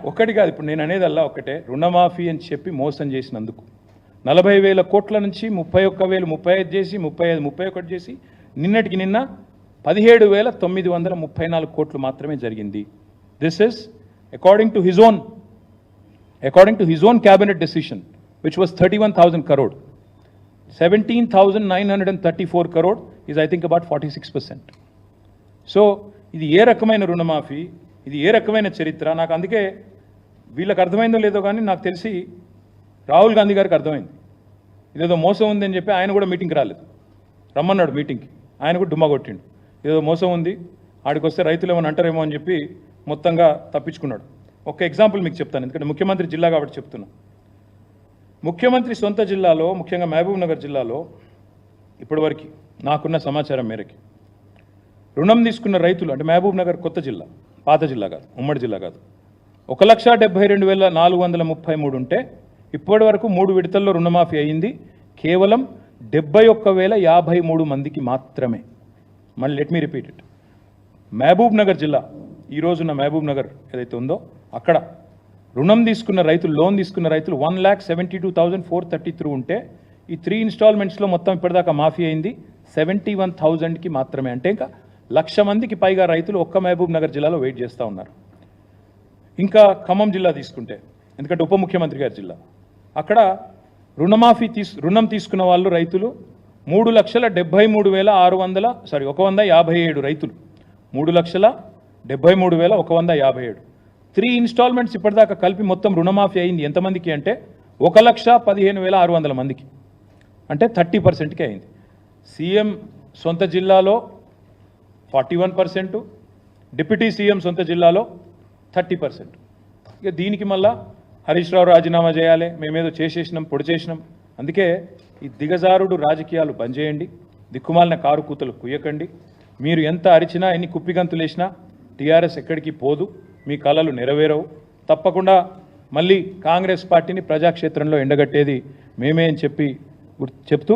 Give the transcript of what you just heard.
ఒక్కటి కాదు, ఇప్పుడు నేను అనేదల్లా ఒక్కటే, రుణమాఫీ అని చెప్పి మోసం చేసినందుకు 40,000 కోట్ల నుంచి 31,000 35 చేసి 35 31 చేసి నిన్నటికి నిన్న 17,934 కోట్లు మాత్రమే జరిగింది. This is according to his own cabinet decision which was 31,000 crore. 17,934 crore is I think about 46%. So ఇది ఏ రకమైన రుణమాఫీ, ఇది ఏ రకమైన చరిత్ర, నాకు అందుకే వీళ్ళకి అర్థమైందో లేదో కానీ నాకు తెలిసి రాహుల్ గాంధీ గారికి అర్థమైంది. ఇదేదో మోసం ఉందని చెప్పి ఆయన కూడా మీటింగ్కి రాలేదు, రమ్మన్నాడు మీటింగ్కి, ఆయన కూడా డుమ్మా కొట్టిండు. ఏదో మోసం ఉంది, ఆడికి వస్తే రైతులు ఏమైనా అంటారేమో అని చెప్పి మొత్తంగా తప్పించుకున్నాడు. ఒక ఎగ్జాంపుల్ మీకు చెప్తాను, ఎందుకంటే ముఖ్యమంత్రి జిల్లా కాబట్టి చెప్తున్నా. ముఖ్యమంత్రి సొంత జిల్లాలో, ముఖ్యంగా మహబూబ్ నగర్ జిల్లాలో ఇప్పటివరకు నాకున్న సమాచారం మేరకి రుణం తీసుకున్న రైతులు, అంటే మహబూబ్ నగర్ కొత్త జిల్లా, పాత జిల్లా కాదు, ఉమ్మడి జిల్లా కాదు, 1,72,433 ఉంటే ఇప్పటి వరకు 3 విడతల్లో రుణమాఫీ అయ్యింది కేవలం 71,053 మందికి మాత్రమే. మళ్ళీ let me repeat it. Mahabubnagar జిల్లా, ఈరోజున్న మహబూబ్ నగర్ ఏదైతే ఉందో అక్కడ రుణం తీసుకున్న రైతులు, లోన్ తీసుకున్న రైతులు 1,72,433 ఉంటే ఈ 3 ఇన్స్టాల్మెంట్స్లో మొత్తం ఇప్పటిదాకా మాఫీ అయింది 71,000కి మాత్రమే. అంటే ఇంకా 1,00,000 మందికి పైగా రైతులు ఒక్క మహబూబ్ నగర్ జిల్లాలో వెయిట్ చేస్తూ ఉన్నారు. ఇంకా ఖమ్మం జిల్లా తీసుకుంటే, ఎందుకంటే ఉప ముఖ్యమంత్రి గారి జిల్లా, అక్కడ రుణం తీసుకున్న వాళ్ళు రైతులు 157 రైతులు, 3,73,157. 3 ఇన్స్టాల్మెంట్స్ ఇప్పటిదాకా కలిపి మొత్తం రుణమాఫీ అయింది ఎంతమందికి అంటే 1,15,600 మందికి, అంటే 30%కి అయింది. సీఎం సొంత జిల్లాలో 41%, డిప్యూటీ సీఎం సొంత జిల్లాలో 30%. ఇక దీనికి మళ్ళా హరీష్ రావు రాజీనామా చేయాలి, మేమేదో చేసేసినాం, పొడి చేసినాం. అందుకే ఈ దిగజారుడు రాజకీయాలు బంద్ చేయండి, దిక్కుమాలిన కారు కూతలు కుయ్యకండి. మీరు ఎంత అరిచినా, ఎన్ని కుప్పిగంతులు వేసినా టీఆర్ఎస్ ఎక్కడికి పోదు, మీ కళలు నెరవేరవు. తప్పకుండా మళ్ళీ కాంగ్రెస్ పార్టీని ప్రజాక్షేత్రంలో ఎండగట్టేది మేమే అని చెప్తూ